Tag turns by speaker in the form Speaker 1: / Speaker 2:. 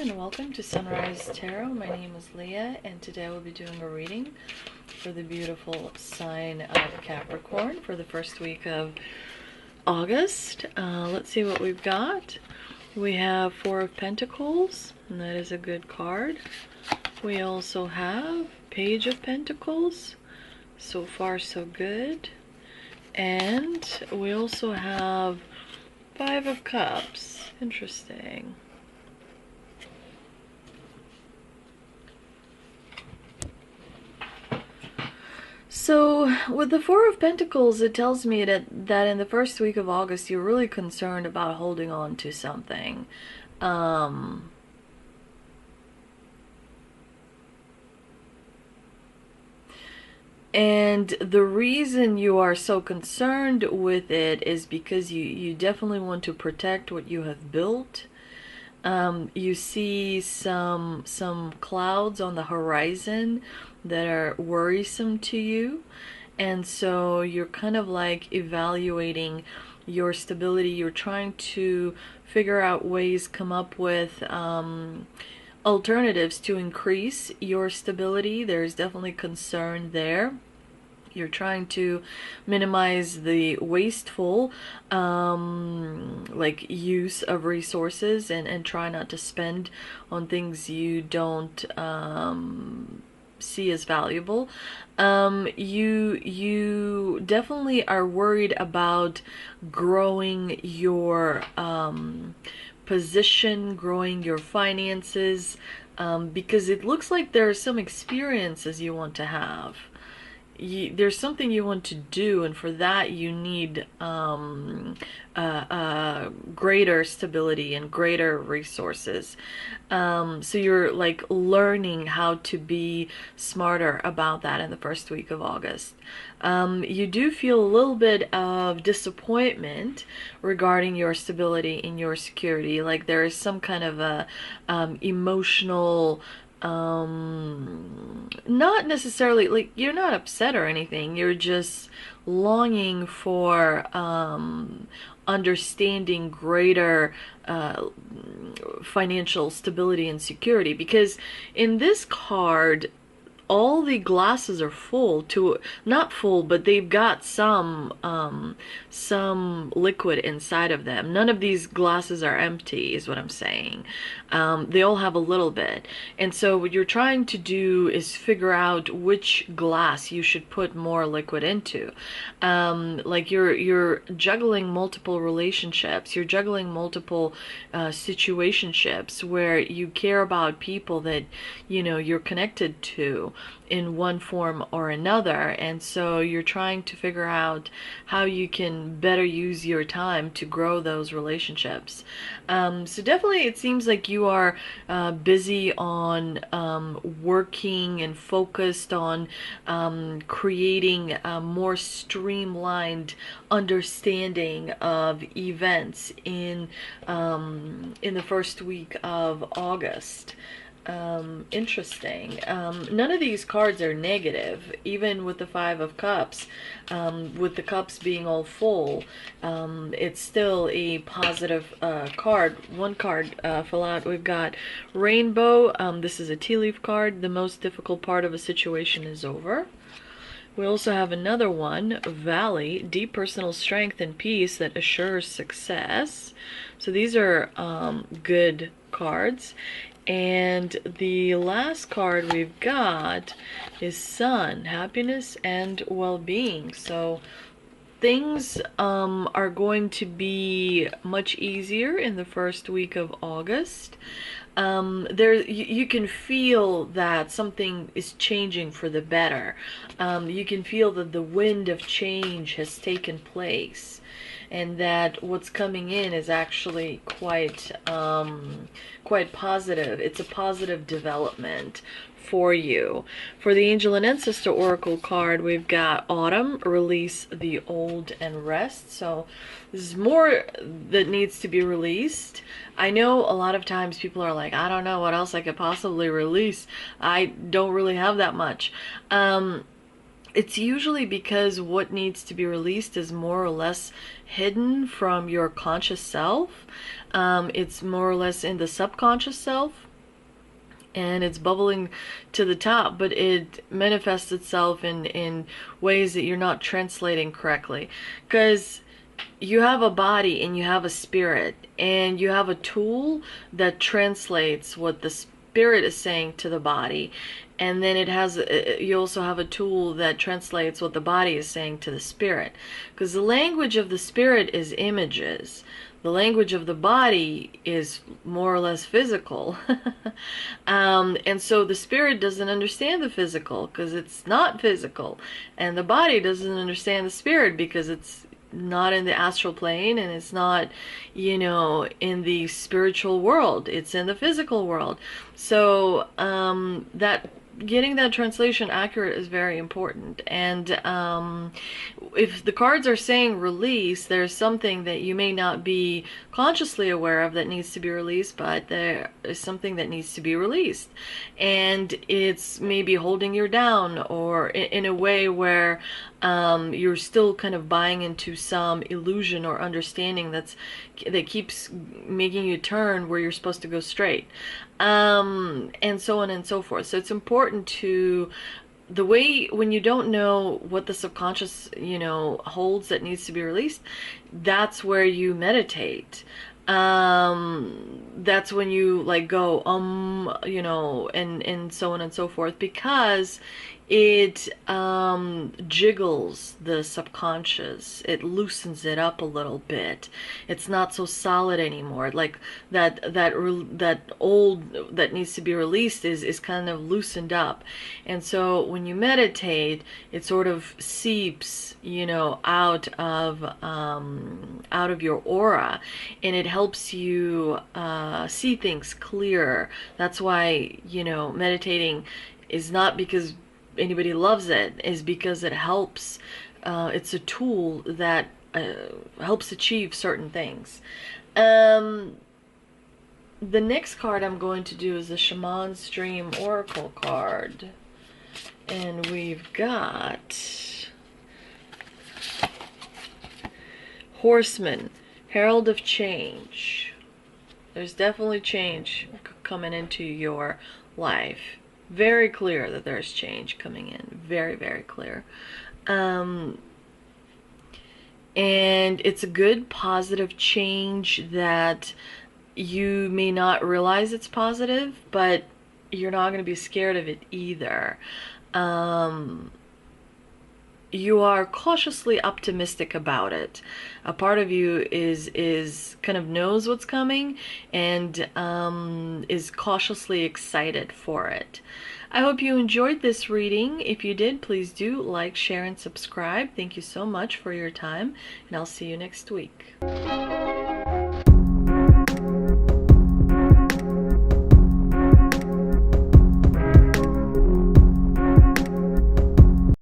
Speaker 1: and welcome to Sunrise Tarot. My name is Leah, and today we'll be doing a reading for the beautiful sign of Capricorn for the first week of August. Let's see what we've got. We have Four of Pentacles, and that is a good card. We also have Page of Pentacles. So far, so good. And we also have Five of Cups. Interesting. So with the Four of Pentacles, it tells me that in the first week of August, you're really concerned about holding on to something. And the reason you are so concerned with it is because you definitely want to protect what you have built. You see some clouds on the horizon that are worrisome to you, and so you're kind of like evaluating your stability. You're trying to figure out ways, come up with alternatives to increase your stability. There's definitely concern there. You're trying to minimize the wasteful like use of resources and try not to spend on things you don't see as valuable. You definitely are worried about growing your position, growing your finances, because it looks like there are some experiences you want to have. There's something you want to do, and for that you need greater stability and greater resources. So you're like learning how to be smarter about that in the first week of August. You do feel a little bit of disappointment regarding your stability and your security. Like there is some kind of a emotional, not necessarily, like, you're not upset or anything, you're just longing for understanding greater financial stability and security, because in this card all the glasses are full, to not full, but they've got some liquid inside of them. None of these glasses are empty, is what I'm saying. They all have a little bit, and so what you're trying to do is figure out which glass you should put more liquid into. Like you're juggling multiple relationships, you're juggling multiple situationships where you care about people that you're connected to in one form or another, and so you're trying to figure out how you can better use your time to grow those relationships. So definitely it seems like you are busy on working and focused on creating a more streamlined understanding of events in the first week of August. Interesting. None of these cards are negative, even with the Five of Cups. With the cups being all full, it's still a positive card. One card fell out. We've got Rainbow. This is a tea leaf card. The most difficult part of a situation is over. We also have another one, Valley, deep personal strength and peace that assures success. So these are good cards. And the last card we've got is Sun, happiness and well-being. So things are going to be much easier in the first week of August. You can feel that something is changing for the better. You can feel that the wind of change has taken place, and that what's coming in is actually quite positive. It's a positive development for you. For the Angel and Ancestor Oracle card, we've got Autumn, release the old and rest. So there's more that needs to be released. I know a lot of times people are like, I don't know what else I could possibly release. I don't really have that much. It's usually because what needs to be released is more or less hidden from your conscious self. It's more or less in the subconscious self. and it's bubbling to the top, but it manifests itself in ways that you're not translating correctly, because you have a body and you have a spirit, and you have a tool that translates what the spirit is saying to the body, and then you also have a tool that translates what the body is saying to the spirit, because the language of the spirit is images. The language of the body is more or less physical. And so the spirit doesn't understand the physical because it's not physical, and the body doesn't understand the spirit because it's not in the astral plane, and it's not, in the spiritual world. It's in the physical world. So that getting that translation accurate is very important. And if the cards are saying release, there's something that you may not be consciously aware of that needs to be released, but there is something that needs to be released, and it's maybe holding you down, or in a way where you're still kind of buying into some illusion or understanding that keeps making you turn where you're supposed to go straight, and so on and so forth. So it's important to, the way, when you don't know what the subconscious holds that needs to be released, that's where you meditate. That's when you like go and so on and so forth, because it jiggles the subconscious. It loosens it up a little bit. It's not so solid anymore. Like that old that needs to be released is kind of loosened up. And so when you meditate, it sort of seeps out of your aura, and it helps you see things clearer. That's why meditating is not because anybody loves it, is because it helps. It's a tool that helps achieve certain things. The next card I'm going to do is the Shaman's Dream Oracle card, and we've got Horseman, Herald of Change. There's definitely change coming into your life. Very clear that there's change coming in. Very, very clear. And it's a good, positive change that you may not realize it's positive, but you're not going to be scared of it either. You are cautiously optimistic about it. A part of you is kind of knows what's coming, and is cautiously excited for it. I hope you enjoyed this reading. If you did, please do like, share, and subscribe. Thank you so much for your time, and I'll see you next week.